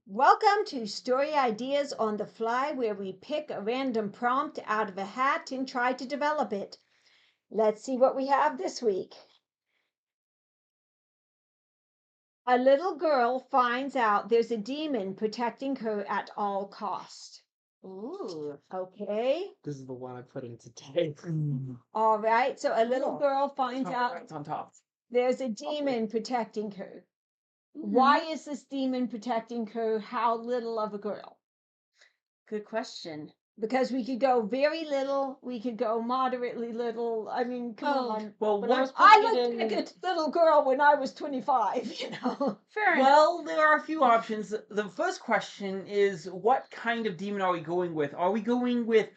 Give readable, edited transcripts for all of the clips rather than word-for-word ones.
Welcome to Story Ideas on the Fly, where we pick a random prompt out of a hat and try to develop it. Let's see what we have this week. A little girl finds out there's a demon protecting her at all cost. Ooh. Okay. This is the one I put in today. All right. So a little Cool. girl finds out It's on top. there's a demon protecting her. Why is this demon protecting her? How little of a girl? Good question. Because we could go very little, we could go moderately little. I mean, come on. Well, When I was I putting looked it like a little girl when I was 25, Fair enough. Well, there are a few options. The first question is, what kind of demon are we going with? Are we going with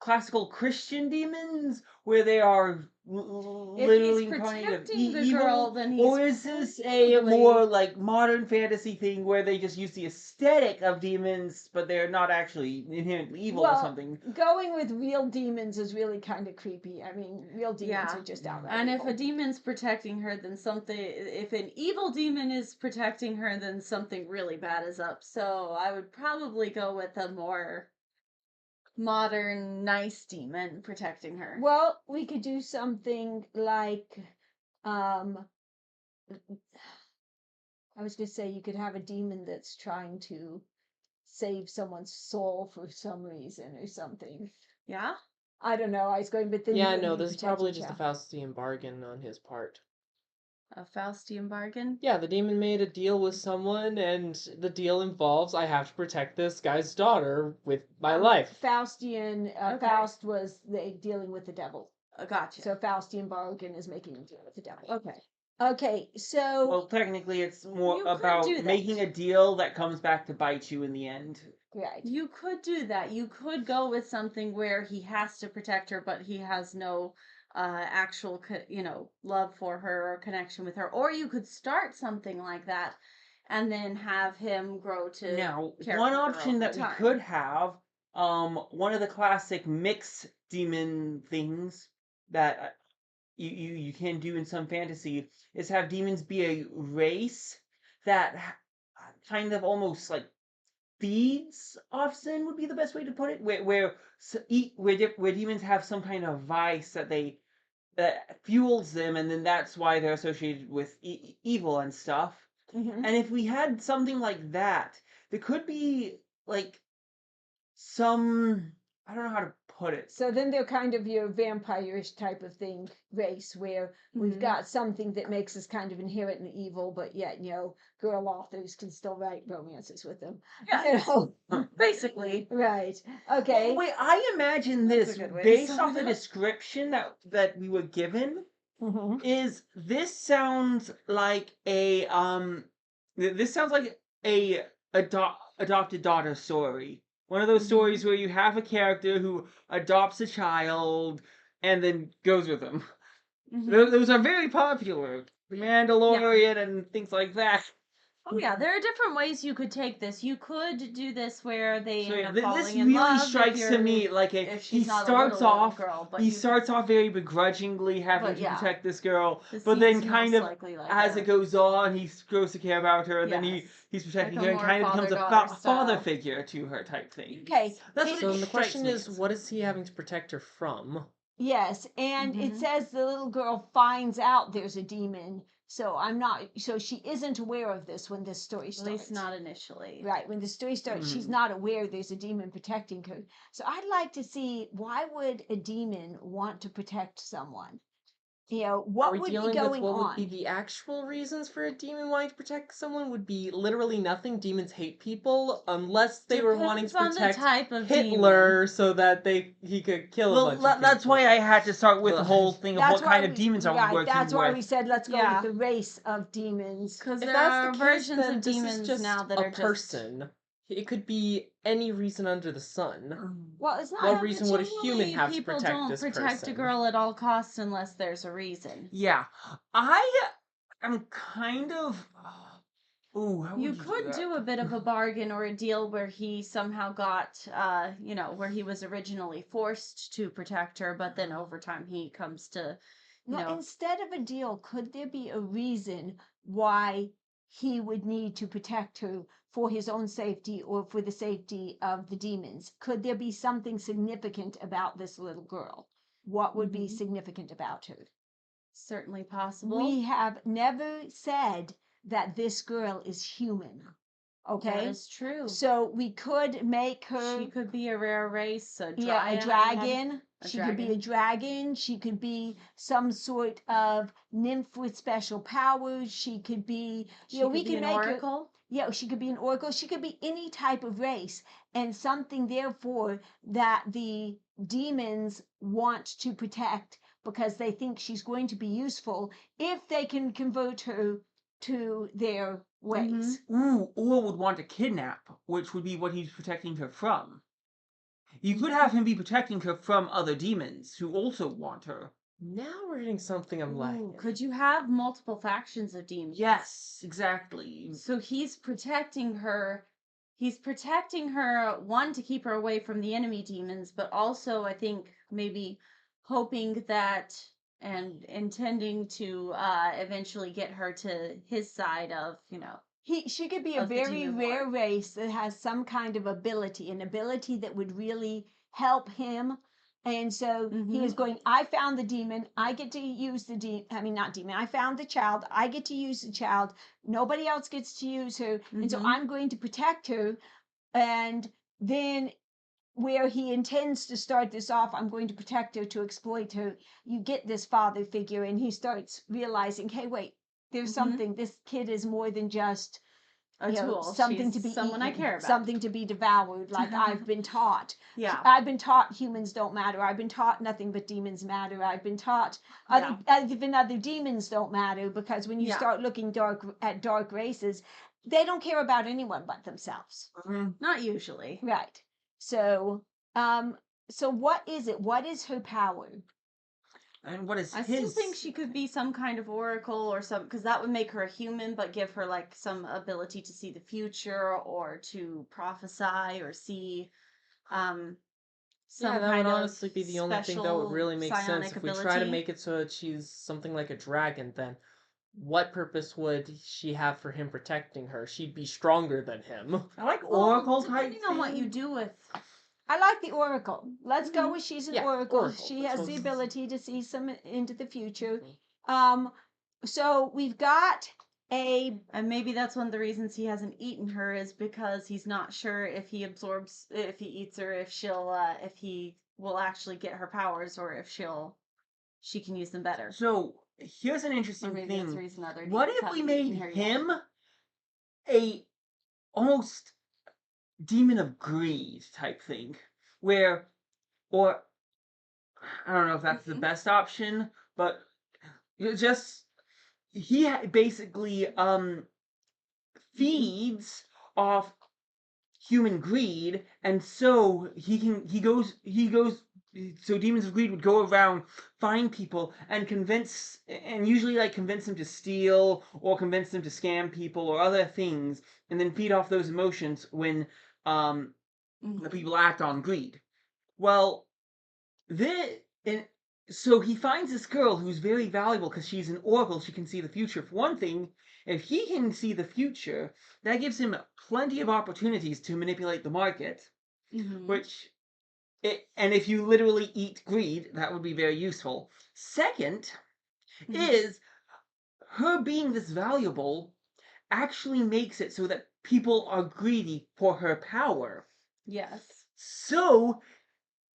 classical Christian demons, where they are If literally he's incarnate of protecting the evil, girl, then he's or is this a probably- more like modern fantasy thing where they just use the aesthetic of demons, but they're not actually inherently evil or Well, something? going with real demons is really kind of creepy. I mean, real demons Yeah. are just outright And if evil. a demon's protecting her, then if an evil demon is protecting her, then something really bad is up. So I would probably go with a more modern, nice demon protecting her. Well, we could do something like, I was going to say you could have a demon that's trying to save someone's soul for some reason or something. Yeah? I don't know. I was going, but then Yeah, you no, would be this is probably protecting just a Faustian bargain on his part. A Faustian bargain? Yeah, the demon made a deal with someone, and the deal involves I have to protect this guy's daughter with my life. Faustian, Okay. Faust was dealing with the devil. Gotcha. So Faustian bargain is making a deal with the devil. Okay. Okay, so Well, technically, it's more You could about do that. making a deal that comes back to bite you in the end. right. You could do that. You could go with something where he has to protect her, but he has no actual, love for her or connection with her. Or you could start something like that and then have him grow to Now, care one for her option over that we time. could have, one of the classic mix demon things that you can do in some fantasy is have demons be a race that kind of almost like feeds off sin would be the best way to put it, where demons have some kind of vice that fuels them, and then that's why they're associated with evil and stuff. Mhm. And if we had something like that, there could be like some, I don't know how to put it. So then they're kind of your vampire-ish type of thing race where we've Mhm. got something that makes us kind of inherently evil, but yet, girl authors can still write romances with them. Yeah. You know? Basically. Right. Okay. Wait, I imagine That's this a good way to based sum off it the up. description that we were given. Mhm. Is this sounds like this sounds like a adopted daughter story. One of those stories where you have a character who adopts a child and then goes with them. Mhm. Those are very popular. The Mandalorian and things like that. Oh yeah, there are different ways you could take this. You could do this where they So end yeah, up this falling in really love. strikes to me like if he she's not starts a little off girl, but he you starts off very begrudgingly having But to yeah, protect this girl, this but then seems kind most of likely like as it goes on he grows to care about her, and then Yes. he's protecting Like a her and more kind of becomes a father-daughter father style. figure to her type thing. Okay. That's what So it then the strikes question me is, as. what is he having to protect her from? Yes, and it Mhm. says the little girl finds out there's a demon. So she isn't aware of this when this story At starts. least not initially. Right, when the story starts, she's not aware there's a demon protecting her. So I'd like to see, why would a demon want to protect someone? Are What we would be dealing with going what would on? be the actual reasons for a demon wanting to protect someone? Would be literally nothing. Demons hate people unless they were wanting to Depends on the protect type of Hitler so that he could kill a Well, bunch of that's people. why I had to start with the Ugh. whole thing of That's what kind why of demons are we right, working that's why we with. said let's go Yeah. with the race of demons. Because If there that's are the case, versions then of this is demons just now that a are just person. It could be any reason under the sun. Well, it's not. What reason would a Generally, human have to people protect don't this protect person? a girl at all costs unless there's a reason. Yeah, I am kind of. Ooh, how You would you do could that? do a bit of a bargain or a deal where he somehow got, where he was originally forced to protect her, but then over time he comes to, No, instead of a deal, could there be a reason why he would need to protect her for his own safety or for the safety of the demons? Could there be something significant about this little girl? What would be Mhm. significant about her? Certainly possible. We have never said that this girl is human. That Okay? is true. So we could make She her could be a rare race, a yeah, a dryad. dragon. A She could be a dragon. dragon. She could be some sort of nymph with special powers. She could be, She we could be can an make her, oracle. yeah, she could be an oracle. She could be any type of race and something, therefore, that the demons want to protect because they think she's going to be useful if they can convert her to their ways. Ooh, or would want to kidnap, which would be what he's protecting her from. You could have him be protecting her from other demons who also want her. Now we're getting something I'm Ooh, liking. could you have multiple factions of demons? Yes, exactly. So he's protecting her. He's protecting her, one, to keep her away from the enemy demons, but also, I think, maybe hoping that and intending to eventually get her to his side of, She could be a of the very demon rare war. race that has some kind of ability, an ability that would really help him. And so he was Mhm. going, I found the demon. I get to use the not demon. I found the child. I get to use the child. Nobody else gets to use her. And so Mhm. I'm going to protect her. And then where he intends to start this off, I'm going to protect her to exploit her. You get this father figure, and he starts realizing, hey, wait, there's Mhm. something. This kid is more than just A tool. something She's to be someone I eaten, care about. something to be devoured, like I've been taught. Yeah. I've been taught humans don't matter. I've been taught nothing but demons matter. I've been taught even other demons don't matter, because when you Yeah. start looking at dark races, they don't care about anyone but themselves. Not usually. Right. So, so what is it? What is her power? And what is I his? still think she could be some kind of oracle or some, because that would make her a human, but give her like some ability to see the future or to prophesy or see some Yeah, that kind would of honestly be the only thing that would special really make sense. psionic If we try to ability. make it so that she's something like a dragon, then what purpose would she have for him protecting her? She'd be stronger than him. I like Well, oracle type depending on what you thing. do with. I like the oracle. Let's go Mhm. with she's an Yeah, oracle. oracle. She That's has what the it's- ability to see some into the future. Mhm. So we've got a And maybe that's one of the reasons he hasn't eaten her, is because he's not sure if he eats her, if he will actually get her powers, or if she can use them better. So here's an Or interesting maybe that's the thing. reason other What demons if we haven't made eaten her yet. him a almost demon of greed type thing, where, or I don't know if that's the Mhm. best option, but just basically feeds off human greed, and so he goes so demons of greed would go around, find people and usually like convince them to steal or convince them to scam people or other things, and then feed off those emotions when um the Mhm. people act on greed. Well, this and so he finds this girl who's very valuable because she's an oracle. She can see the future. For one thing, if he can see the future, that gives him plenty of opportunities to manipulate the market. Mhm. Which, and if you literally eat greed, that would be very useful. Second, Mhm. is her being this valuable actually makes it so that people are greedy for her power. Yes. So,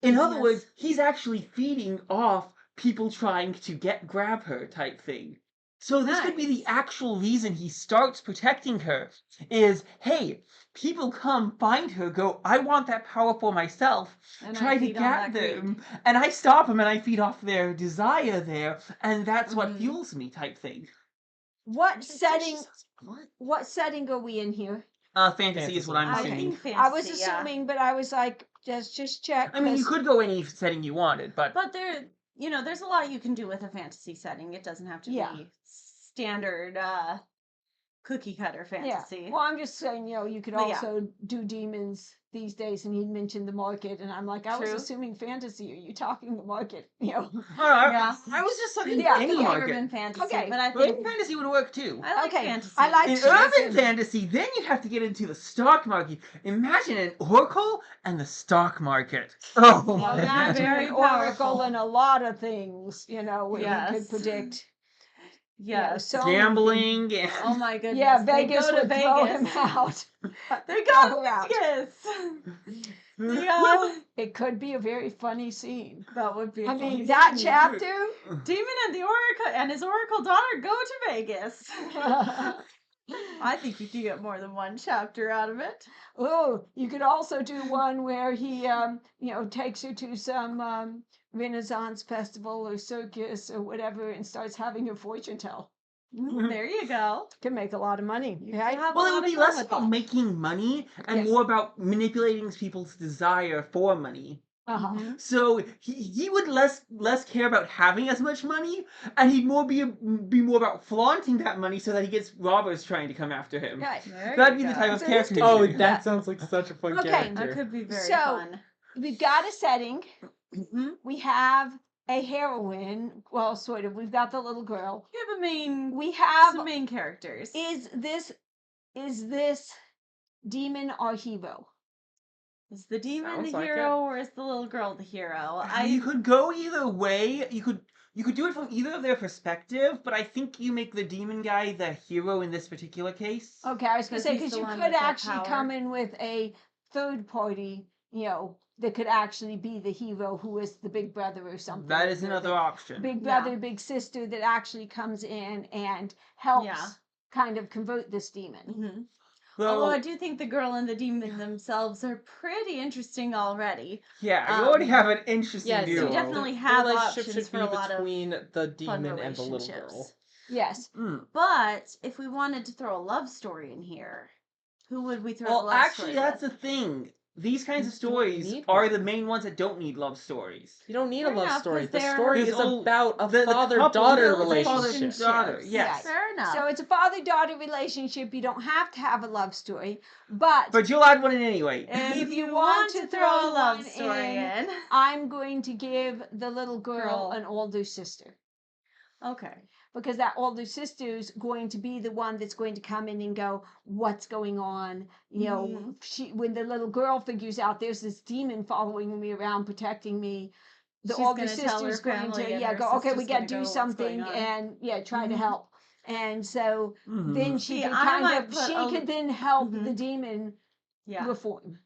in other Yes. words, he's actually feeding off people trying to grab her type thing. So this could be the Nice. actual reason he starts protecting her is, hey, people come find her, go, I want that power for myself, And try I to feed on get that greed. them, and I stop them and I feed off their desire there, and that's what Mhm. fuels me type thing. what She setting? sounds like- What setting are we in here? Fantasy is what Fantasy. I'm I assuming. think fantasy. I was Yeah. assuming, but I was like, just check. I mean, you 'Cause could go any setting you wanted, but But there's a lot you can do with a fantasy setting. It doesn't have to Yeah. be standard cookie cutter Yeah. fantasy. Well, I'm just saying, you could But yeah. also do demons these days, and he mentioned the market, and I'm like, I was True. assuming fantasy. Are you talking the market? Yeah. I was just talking Yeah, any okay. market. Urban fantasy, Okay. but I Urban think fantasy would work too. I like Okay, fantasy. I like In fantasy. urban fantasy, then you'd have to get into the stock market. Imagine an oracle and the stock market. Oh, Well, my that's God. very an oracle powerful. and a lot of things, where he Yes. could predict. Yes. So many things. Gambling and Oh my goodness. Yeah, They Vegas go to would throw him Vegas. out. They Throw go her out. to Vegas. Yeah. It could be a very funny scene. That would be. I a funny mean, that scene. chapter. Demon and the Oracle and his Oracle daughter go to Vegas. I think you could get more than one chapter out of it. Oh, you could also do one where he, takes her to some Renaissance festival or circus or whatever and starts having her fortune tell. There you go. Can make a lot of money. Right? Have a well, it lot would of be fun less with about that. making money and Yes. more about manipulating people's desire for money. Uh-huh. Mhm. So he would less care about having as much money, and he'd more be more about flaunting that money so that he gets robbers trying to come after him. Right. There That'd you be the go. type of So character. this he'd Oh, be. that sounds like such a fun Okay. That character. could be very So- fun. We've got a setting. Mhm. We have a heroine. Well, sort of. We've got the little girl. You have a main. We have. Some main characters. Is this demon our hero? Is the demon Sounds the like hero or is the little girl the hero? You could go either way. You could do it from either of their perspective, but I think you make the demon guy the hero in this particular case. Okay, I was going to 'Cause say, he's because the you one could with that actually power. come in with a third party, that could actually be the hero who is the big brother or something. That is the another option. Big Yeah. brother, big sister that actually comes in and helps Yeah. kind of convert this demon. Mhm. So, Although I do think the girl and the demon themselves are pretty interesting already. yeah, you already have an interesting Yes, duo. you definitely the have relationship options should for be a lot of between the fun demon and the little relationships. girl. Yes. Mm. But if we wanted to throw a love story in here, who would we throw a Well, love actually, story that's with? the thing. These kinds of You don't stories need are one. the main ones that don't need love stories. You don't need Fair a love enough, story. 'cause The they're- story There's is all- about a the father-daughter couple, the father and relationship. daughter, yes. Fair enough. So it's a father-daughter relationship. You don't have to have a love story, but But you'll add one in anyway. if you you want want to to throw throw a love one story in. I'm going to give the little girl Girl. an older sister. Okay. Because that older sister's going to be the one that's going to come in and go, what's going on? When the little girl figures out there's this demon following me around, protecting me, the She's older gonna tell her sister's going family to, and her go, okay, we sister's got to gonna do go, "What's something going on?" and try to Mhm. help. And so Mhm. then she See, could I kind might of, put she a- could then help Mhm. the demon Yeah. reform.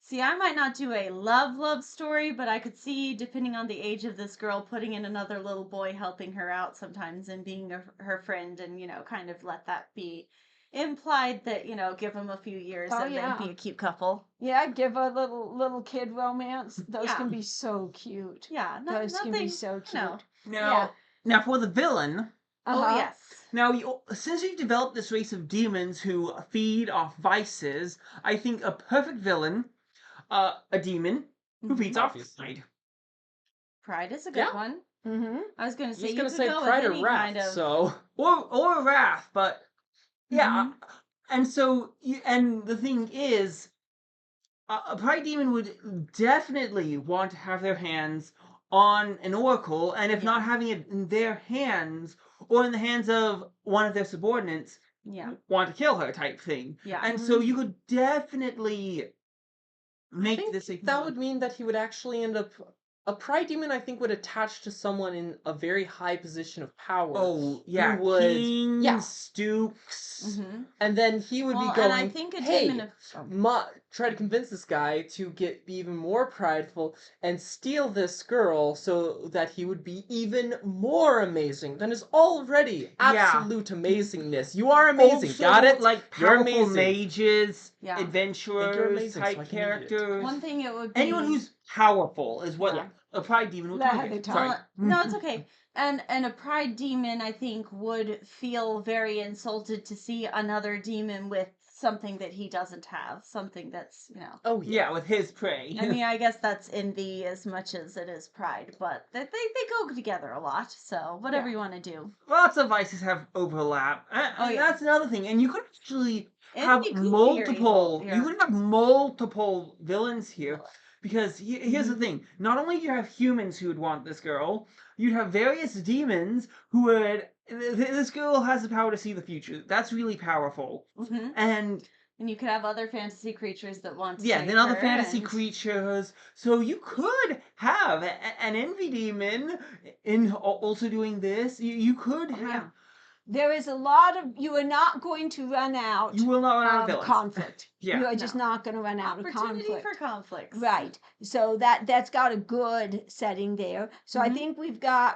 See, I might not do a love story, but I could see, depending on the age of this girl, putting in another little boy helping her out sometimes and being her friend and, kind of let that be implied that, give them a few years Oh, and yeah. then be a cute couple. Yeah, give a little kid romance. Those Yeah. can be so cute. Yeah, Those nothing, can be so cute. Now for the villain. Oh, Uh-huh. yes. Now, since you've developed this race of demons who feed off vices, I think a perfect villain, a demon who Mhm. feeds off Obviously. pride. Pride is a good Yeah. one. Mm-hmm. I was going to I say, was you gonna could say go pride with or any wrath, kind of... so Or wrath, but yeah. Mhm. And so, and the thing is, a pride demon would definitely want to have their hands on an oracle, and if Yeah. not having it in their hands or in the hands of one of their subordinates, Yeah. want to kill her type thing. Yeah. And so you could definitely I make think this a that would mean that he would actually end up. A pride demon, I think, would attach to someone in a very high position of power. Oh yeah, who would, kings, dukes. Mm-hmm. and then he would Well, be going, and I think a "Hey, demon try to convince this guy to be even more prideful and steal this girl, so that he would be even more amazing than his already absolute amazingness. You are amazing, Also, got it? like You're powerful amazing. mages, Yeah. adventurers, amazing, so I type can eat it. characters. One thing it would be... Anyone who's powerful is what Yeah. a pride demon would Let target. her talk. Sorry. Well, no, it's okay. And a pride demon, I think, would feel very insulted to see another demon with something that he doesn't have, something that's, you know. Oh Yeah, with his prey. I mean, I guess that's envy as much as it is pride, but they go together a lot. So whatever Yeah. you want to do. Lots of vices have overlap. Oh, yeah. That's another thing. And you could actually have Envy could be multiple. your You could have multiple villains here. Because here's the thing: not only do you have humans who would want this girl, you'd have various demons who would. This girl has the power to see the future. That's really powerful. Mhm. And And you could have other fantasy creatures that want to yeah, save then other her fantasy and- creatures. So you could have an envy demon in also doing this. You could Oh, have. yeah. There is a lot of, you are not going to run out You will not run out of of villains. conflict. Yeah. You are just No. not going to run out of Opportunity conflict. for conflicts. Right. So that's got a good setting there. So I Mhm. think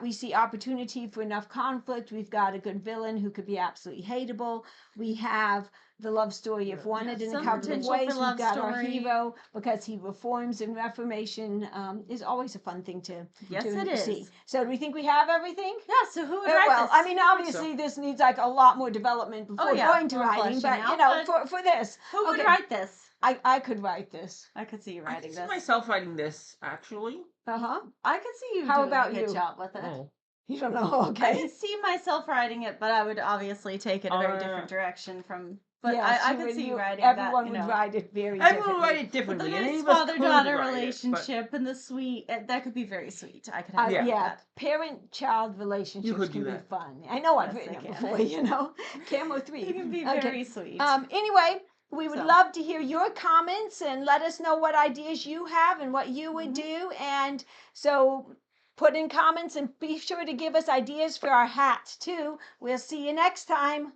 we see opportunity for enough conflict. We've got a good villain who could be absolutely hateable. We have the love story if wanted in a some couple of potential ways. for We've love got our story. hero because he reforms, and reformation is always a fun thing to Yes, to it see. is. So do we think we have everything? Yeah, so who would write Well, this? I mean, obviously this needs like a lot more development before yeah, going to more writing, fleshing but you out, know, for this, Who would okay. write this? I could write this. I could see you I writing can see this. myself writing this actually. Uh-huh. I could see you How doing about a good you? job with it. Oh. You don't know, I okay. can see myself writing it, but I would obviously take it a very Uh, different direction from. But Yes, I you could would- see you you- writing everyone that. You would know, write it very Everyone differently. will write it with the differently, and any nice of us could father-daughter write it, but- relationship and the sweet. That could be very sweet. I could have Yeah. fun with Yeah, that. parent-child relationships could can do be that. fun. I know I've Yes, written they it can. before, you know. Camo 3. It can be Okay. very sweet. Anyway, we would So. love to hear your comments and let us know what ideas you have and what you would Mhm. do. And so put in comments and be sure to give us ideas for our hats too. We'll see you next time.